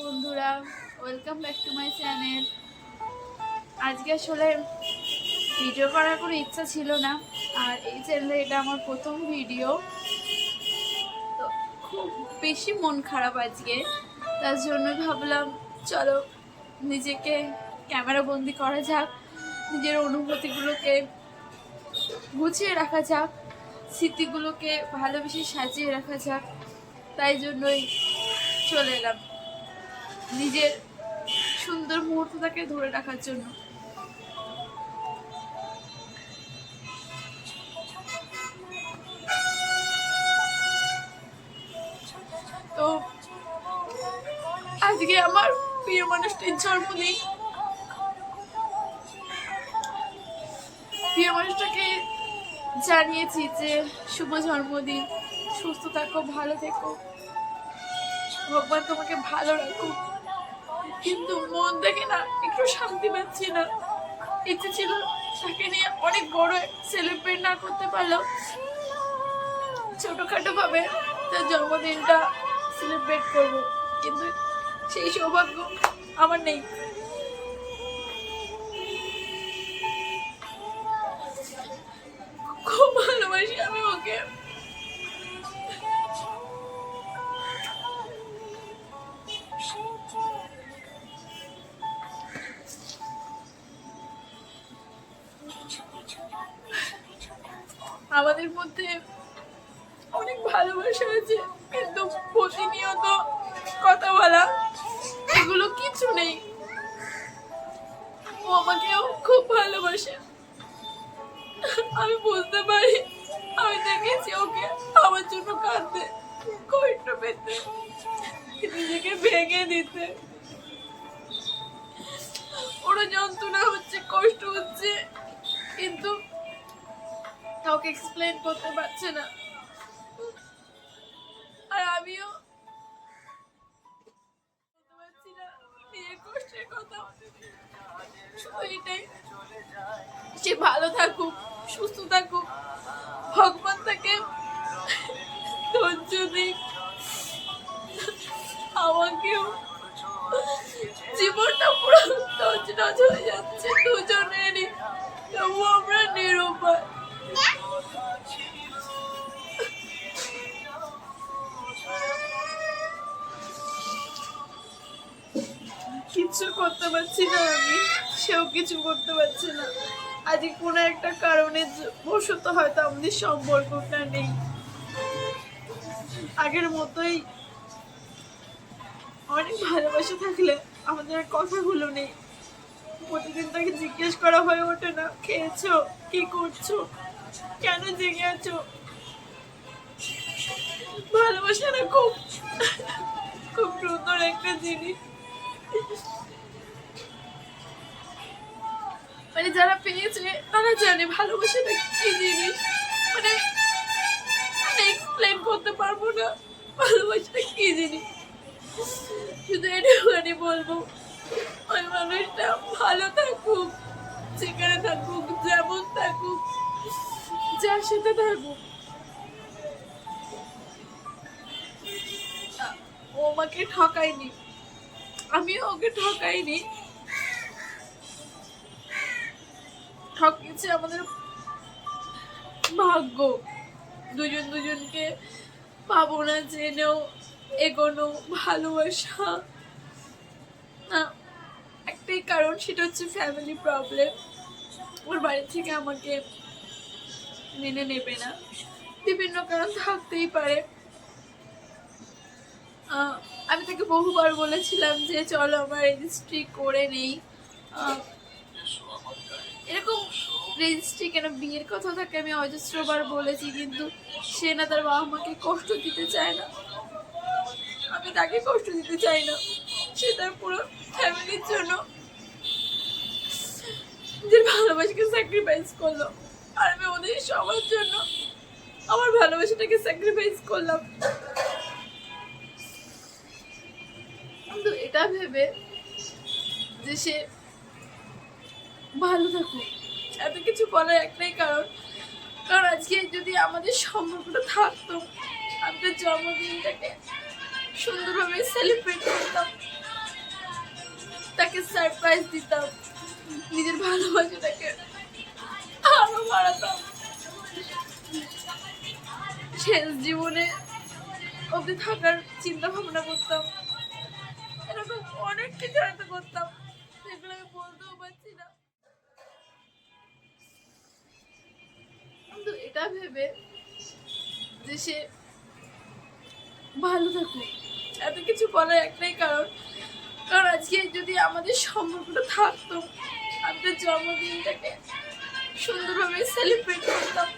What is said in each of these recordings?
বন্ধুরা, welcome back to my channel. আজকে আসলে ভিডিও করার কোনো ইচ্ছা ছিল না, আর এই চ্যানেলে এটা আমার প্রথম ভিডিও। তো খুব বেশি মন খারাপ আজকে, তার জন্য ভাবলাম চলো নিজেকে ক্যামেরা বন্দি করা যাক, নিজের অনুভূতিগুলোকে গুছিয়ে রাখা যাক, স্মৃতিগুলোকে ভালোবেসে সাজিয়ে রাখা যাক। তাই জন্যই চলে এলাম নিজের সুন্দর মুহূর্তটাকে ধরে রাখার জন্য। তো আজকে আমার প্রিয় মানুষটির জন্মদিন। প্রিয় মানুষটাকে জানিয়েছি যে শুভ জন্মদিন, সুস্থ থাকো, ভালো থেকো, ভগবান তোমাকে ভালো রাখুক। কিন্তু মন থেকে না একটু শান্তি পাচ্ছি না। ইচ্ছে ছিল তাকে নিয়ে অনেক বড় সেলিব্রেট না করতে পারলেও ছোটখাটো ভাবে তার জন্মদিনটা সেলিব্রেট করব, কিন্তু সেই সৌভাগ্য আমার নেই। খুব ভালোবাসি আমি ওকে। আমাদের মধ্যে অনেক ভালোবাসা আছে, কিন্তু প্রতিনিয়ত কথা বলা এগুলো কিছু নেই। ও আমাকেও খুব ভালোবাসে, আমি বুঝতে পারি। আমি দেখেছি ওকে আমার জন্য কাঁদতে, কষ্ট পেতে, নিজেকে ভেঙে দিতে। ওর যন্ত্রণা হচ্ছে, কষ্ট হচ্ছে, কিন্তু কাউকে এক্সপ্লেন করতে পারছে না। আর আমিও বলতে পারছি না নিজের কষ্টের কথা। শুধু এটাই, সে ভালো থাকুক, সুস্থ থাকুক, ভগবান তাকে ধৈর্য দিক। আমাকেও জীবনটা পুরো তছনছ হয়ে যাচ্ছে দুজনেরই, তবু আমরা নিরুপায়। কিছু করতে পারছি না আমি, সেও কিছু করতে পারছে না। আজকে কোনো একটা কারণে বশত হয়তো আমাদের সম্পর্কটা নেই, আগের মতোই। অনেক ভালোবাসা থাকলে আমাদের কথাগুলো নেই। প্রতিদিন তাকে জিজ্ঞেস করা হয়ে ওঠে না, খেয়েছো, কি করছো, কেন জেগে আছো। ভালোবাসা না খুব খুব সুন্দর একটা জিনিস। মানে যারা পেয়েছে তারা জানে ভালোবাসাটা কি জিনিস। মানে এক্সপ্লেন করতে পারবো না ভালোবাসাটা কি জিনিস। শুধু এটুখানি বলবো, ওই মানুষটা ভালো থাকুক, যেখানে থাকুক, যেমন থাকুক, যার সাথে থাকুক। ও আমাকে ঠকায়নি, আমিও ওকে ঠকাইনি। ঠকিয়েছে আমাদের ভাগ্য। দুজন দুজনকে পাবো না জেনেও এগোনো ভালোবাসা না, একটাই কারণ, সেটা হচ্ছে ফ্যামিলি প্রবলেম। ওর বাড়ি থেকে আমাকে মেনে নেবে না, বিভিন্ন কারণ থাকতেই পারে। আমি তাকে বহুবার বলেছিলাম যে চলো আমরা রেজিস্ট্রি করে নেই। এরকম রেজিস্ট্রি কেন, বিয়ের কথা তাকে আমি অজস্রবার বলেছি, কিন্তু সে না তার বাবা মাকে কষ্ট দিতে চায় না, আমি তাকে কষ্ট দিতে চাই না। সে তার পুরো ফ্যামিলির জন্য নিজের ভালোবাসাকে স্যাক্রিফাইস করলো, আর আমি ওদের সবার জন্য আমার ভালোবাসাটাকে স্যাক্রিফাইস করলাম। কিন্তু এটা ভেবে যে সে ভালো থাকুক, এত কিছু বলার একটাই কারণ, কারণ আজকে যদি আমাদের সম্পর্কটা থাকতো, আমাদের জন্মদিনটাকে সুন্দরভাবে সেলিব্রেট করতাম, তাকে সারপ্রাইজ দিতাম, নিজের ভালোবাসাটাকে আরো বাড়াতাম। শেষ জীবনে অবধি থাকার চিন্তা ভাবনা করতাম। এরকম অনেক কিছু হয়তো করতাম, সেগুলো আমি বলতেও পারছি না। কিন্তু এটা ভেবে যে সে ভালো থাকুক, এত কিছু বলার একটাই কারণ আজকে যদি আমাদের সম্পর্কটা থাকতো, আমাদের জন্মদিনটাকে সুন্দরভাবে সেলিব্রেট করতাম,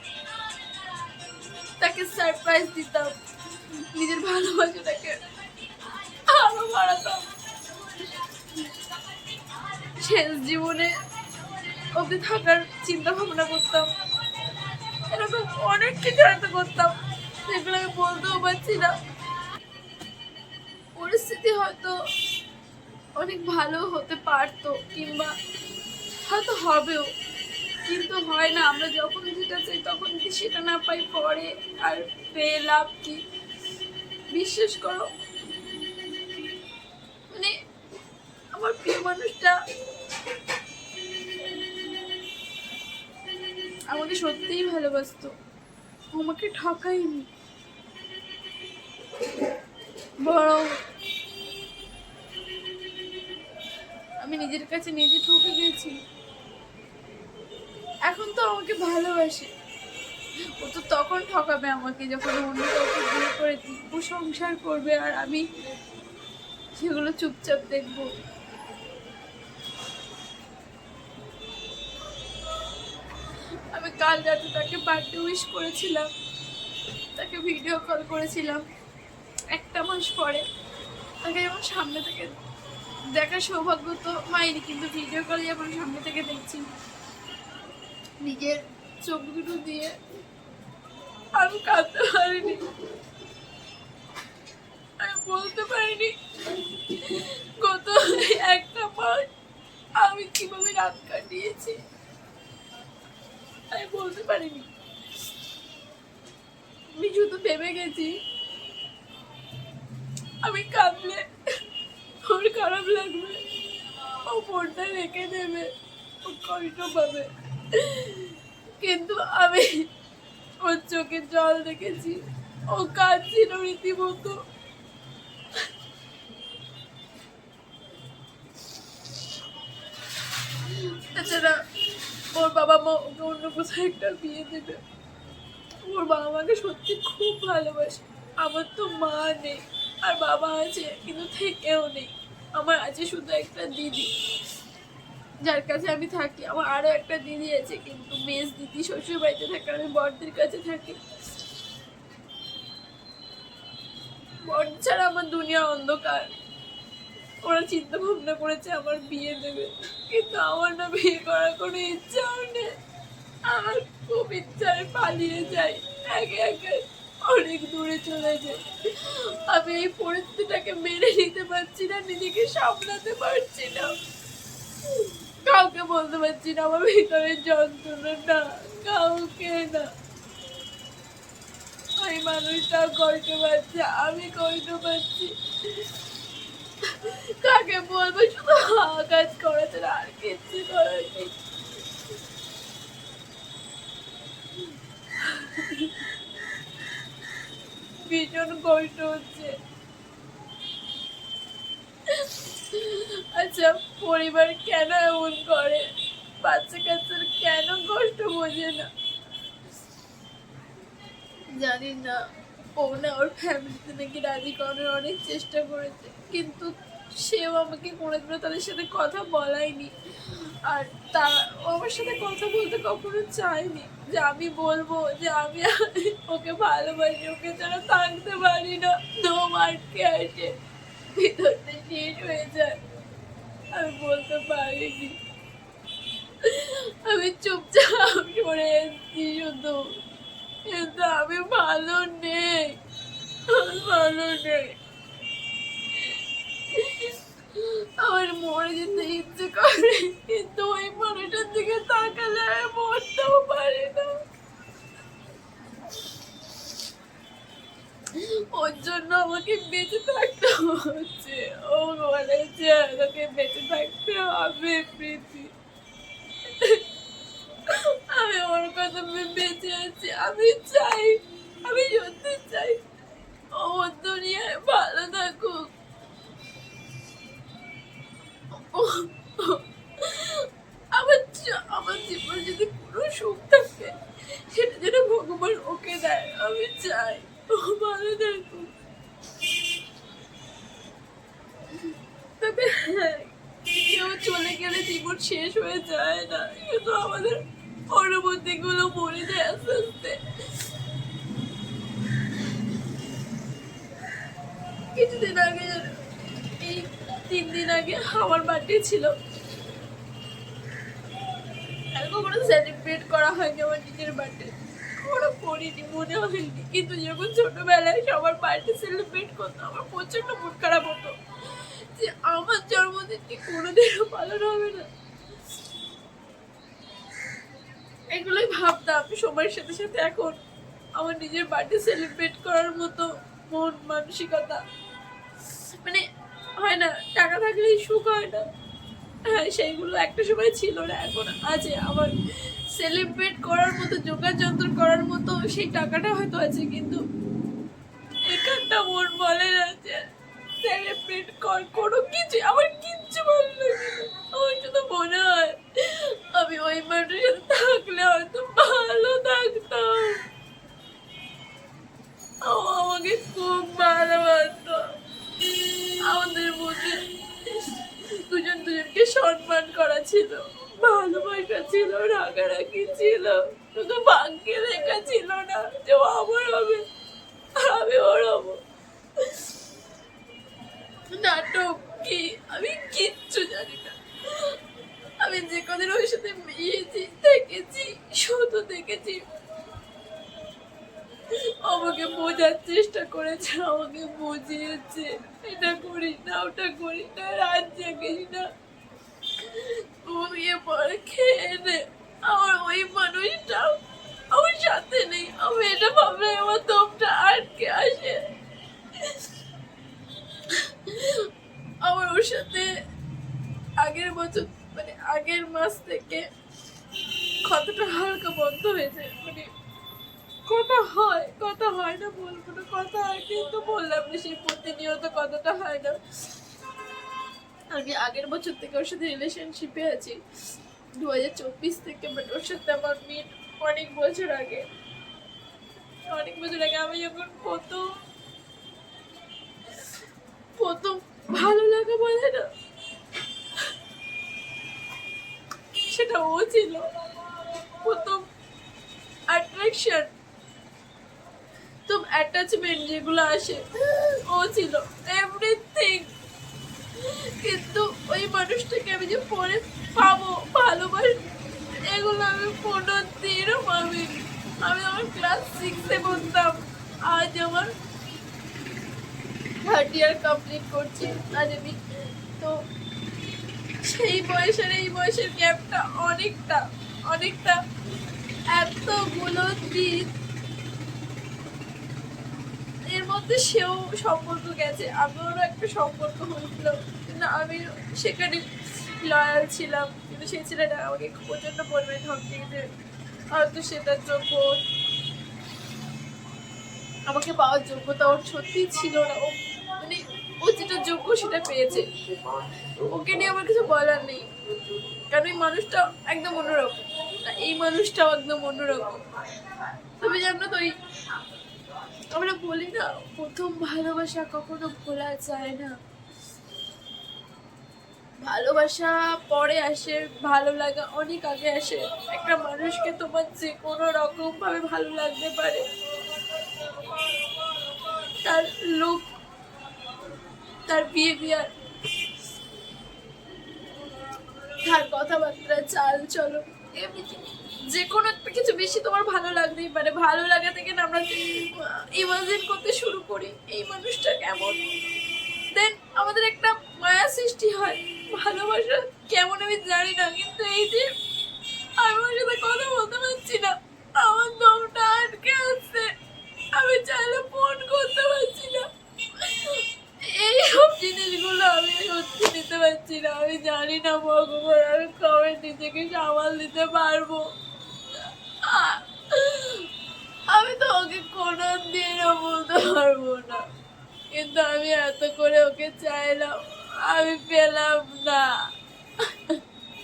তাকে সারপ্রাইজ দিতাম, নিজের ভালোবাসাটাকে আরো বাড়াতাম। শেষ জীবনে অবধি থাকার চিন্তা ভাবনা করতাম। এরকম অনেক কিছু হয়তো করতাম, সেগুলো আমি বলতেও পারছি না। পরিস্থিতি হয়তো অনেক ভালো হতে পারতো, কিংবা হয়তো হবেও, কিন্তু হয় না। আমরা যখন যেটা চাই তখন কি সেটা না পাই, পরে আর পেয়ে লাভ কি? বিশ্বাস করো, মানে আমার প্রিয় মানুষটা আমাকে সত্যিই ভালোবাসতো, আমাকে ঠকাইনি, বরং আমি নিজের কাছে নিজে ঠকে গেছি। এখন তো আমাকে ভালোবাসে, ও তো তখন ঠকাবে আমাকে যখন অন্য কাউকে বিয়ে করে দিব্য সংসার করবে, আর আমি সেগুলো চুপচাপ দেখবো। আমি কাল রাতে তাকে বার্থডে উইশ করেছিলাম, তাকে ভিডিও কল করেছিলাম 1 মাস পরে। তাকে যেমন সামনে থেকে দেখার সৌভাগ্য তো হয়নি, কিন্তু ভিডিও কল যখন সামনে থেকে দেখছি, নিজের চোখ দুটো দিয়ে আমি কাঁদতে পারিনি, আমি বলতে পারিনি গত 1 মাস আমি কিভাবে রাত কাটিয়েছি, আমি বলতে পারিনি। আমি শুধু ভেবে গেছি আমি কাঁদলে ওর খারাপ লাগবে, ও ফোনটা রেখে দেবে, ও কষ্ট পাবে। কিন্তু আমি ওর চোখে জল দেখেছি, ও কাঁদছিল রীতিমতো। তাছাড়া ওর বাবা মা ওকে অন্য কোথাও একটা বিয়ে দেবে। ওর বাবা মাকে সত্যি খুব ভালোবাসে। আমার তো মা নেই, আর বাবা আছে কিন্তু থেকেও নেই। আমার আছে শুধু একটা দিদি, যার কাছে আমি থাকি। আমার আরো একটা দিদি আছে, কিন্তু মেজ দিদি শ্বশুর বাড়িতে থাকে, আমি বড়দের কাছে থাকি। বড় ছাড়া আমার দুনিয়া অন্ধকার। ওরা চিন্তা ভাবনা করেছে আমার বিয়ে দেবে, কিন্তু আমার না বিয়ে করার কোনো ইচ্ছাও নেই। আমার খুব ইচ্ছা পালিয়ে যাই, একে একে অনেক দূরে চলে যাই। আমি এই পরিস্থিতিটাকে মেনে নিতে পারছি না, নিজেকে সামলাতে পারছি না, কাউকে বলতে পারছি না আমার ভিতরের যন্ত্রণাটা, কাউকে না। ওই মানুষটাও কষ্ট পাচ্ছে, আমি কষ্ট পাচ্ছি, কাকে বলবো? শুধু কাজ করা ছাড়া আর কিচ্ছু করার নেই। ভীষণ কষ্ট হচ্ছে। আচ্ছা, পরিবার কেন এমন করে? বাচ্চা কাচ্চার কেন কষ্ট বোঝে না? জানি না। ও না ওর ফ্যামিলিতে নাকি রাজি করানোর অনেক চেষ্টা করেছে, কিন্তু সেও আমাকে কোনোদিনও তাদের সাথে কথা বলায়নি। আর তা ও আমার সাথে কথা বলতে কখনো চায়নি, যে আমি বলবো যে আমি ওকে ভালোবাসি, ওকে ছাড়া থাকতে পারি না। দম আটকে আসে, ভিতরটা শেষ হয়ে যায়, আমি বলতে পারিনি। আমি চুপচাপ সরে এসেছি শুধু, কিন্তু আমি ভালো নেই, ভালো নেই। আমার মরে যেতে ইচ্ছে করে, কিন্তু ওই মানুষটার দিকে তাকালে আর মরতেও পারি না। ওর জন্য আমাকে বেঁচে থাকতে হচ্ছে। ও বলেছে তোকে বেঁচে থাকতে হবে প্রীতি। আমি ওর কথা বেঁচে আছি। আমি চাই, আমি সত্যি চাই ও দুনিয়ায় ভালো থাকুক। আমার আমার জীবনে যদি পুরো সুখ থাকে সেটা যেন ভগবান ওকে দেয়। আমি চাই ও ভালো থাকুক। তবে হ্যাঁ, কেউ চলে গেলে জীবন শেষ হয়ে যায় না, কিন্তু আমাদের অনুভূতি গুলো মরে যায় আস্তে আস্তে। কিছুদিন আগে, এই 3 দিন আগে আমার বার্থডে ছিল। কখনো সেলিব্রেট করা হয়নি আমার নিজের বার্থডে, কখনো করিনি, মনে হয়নি। কিন্তু যখন ছোটবেলায় সবার বার্থডে সেলিব্রেট করতো আমার প্রচন্ড মন খারাপ হতো যে আমার জন্মদিনটি কোনোদিনও পালন হবে না। এগুলোই ভাবতাম সময়ের সাথে সাথে। এখন আমার নিজের বার্থডে সেলিব্রেট করার মতো মন মানসিকতা, মানে হয় না, টাকা থাকলেই সুখ হয় না। হ্যাঁ, সেইগুলো একটা সময় ছিল না, এখন আছে। আমার সেলিব্রেট করার মতো, যোগাযন্ত্র করার মতো সেই টাকাটা হয়তো আছে, কিন্তু এখানটা মন বলে না যে সেলিব্রেট কর। কোনো কিছু আমার কিচ্ছু ভালো লাগে না। আমার শুধু মনে হয় আমি ওই মানুষের সাথে থাকলে হয়তো ভালো থাকতাম। ও আমাকে খুব ভালোবাসতো। আমাদের মধ্যে দুজন দুজনকে সম্মান করা ছিল, ভালোবাসা ছিল, রাগারাগি ছিল, শুধু ভাগ্যে লেখা ছিল না যে ও আমার হবে আর আমি ওর হবো। নাটক কি আমি কিচ্ছু জানি না। আমি যে কদিন ওর সাথে মিশেছি, দেখেছি, শুধু দেখেছি আমাকে বোঝার চেষ্টা করেছে, আমাকে বুঝিয়েছে এটা করিস না, ওটা করিস না, রাত জাগিস না, ঘুমিয়ে পড়ে, খেয়ে নে। আমার ওই মানুষটা আমার সাথে নেই। আমি এটা ভাবলে আমার দমটা আটকে আসে। আমার ওর সাথে আগের বছর, মানে আগের মাস থেকে কতটা হালকা বন্ধ হয়েছে। মানে কথা হয় না বলবো না, কথা হয়, কিন্তু বললাম না সেই প্রতিনিয়ত কথাটা হয় না। আমি আগের বছর থেকে ওর সাথে রিলেশনশিপে আছি, 2024 থেকে। বাট ওর সাথে আমার মিট অনেক বছর আগে। আমি যখন প্রথম ভালো লাগা বলে না, সেটা ও ছিল। প্রথম অ্যাট্রাকশন, তো অ্যাটাচমেন্ট যেগুলো আসে, ও ছিল এভরিথিং। কিন্তু ওই মানুষটাকে আমি যে পরে পাবো, ভালোবাসবো, এগুলো আমি কোনোদিনও ভাবিনি। আমি আমার ক্লাস 6-এ পড়তাম, আজ আমার 30 ইয়ার কমপ্লিট করছি আজ আমি। তো সেই বয়সের এই বয়সের গ্যাপটা অনেকটা অনেকটা, এতগুলো দিন এর মধ্যে সেও সম্পর্ক গেছে, আমারও একটা সম্পর্ক হয়েছিল, কিন্তু আমি সেখানে লয়াল ছিলাম। কিন্তু সেই ছেলেটা আমাকে প্রচন্ড পরিমাণে ঠকিয়েছে। হয়তো সেটার যোগ্য, আমাকে পাওয়ার যোগ্যতা ওর সত্যি ছিল না। ও মানে ও যেটা যোগ্য সেটা পেয়েছে, ওকে নিয়ে আমার কিছু বলার নেই। কারণ এই মানুষটা একদম অন্যরকম, এই মানুষটাও একদম অন্যরকম। তুমি জানো তো, আমরা বলি না প্রথম ভালোবাসা কখনো ভোলা যায় না। ভালোবাসা পরে আসে, ভালো লাগা অনেক আগে আসে। একটা মানুষকে তোমার যে কোনো রকম ভাবে ভালো লাগতে পারে, তার লুক, তার বিহেভিয়ার, তার কথাবার্তা, চাল চলো, যে কোনো একটা কিছু বেশি তোমার ভালো লাগতেই পারে। ভালো লাগা থেকে না আমরা ইমাজিন করতে শুরু করি এই মানুষটা কেমন, দেন আমাদের একটা মায়া সৃষ্টি হয়। ভালোবাসা কেমন আমি জানি না, কিন্তু এই যে আমি ওর সাথে কথা বলতে পারছি না, আমার দমটা আটকে আছে। আমি চাইলে ফোন করতে জানি না ভগবান আমি কবে নিজেকে সামাল দিতে পারবো। আমি তো ওকে কোনোদিনও বলতে পারবো না, কিন্তু আমি এত করে ওকে চাইলাম, আমি পেলাম না।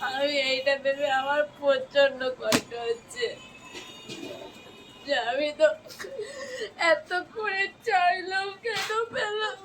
আমি এইটা ভেবে আমার প্রচন্ড কষ্ট হচ্ছে যে আমি তো এত করে চাইলাম, কেন পেলাম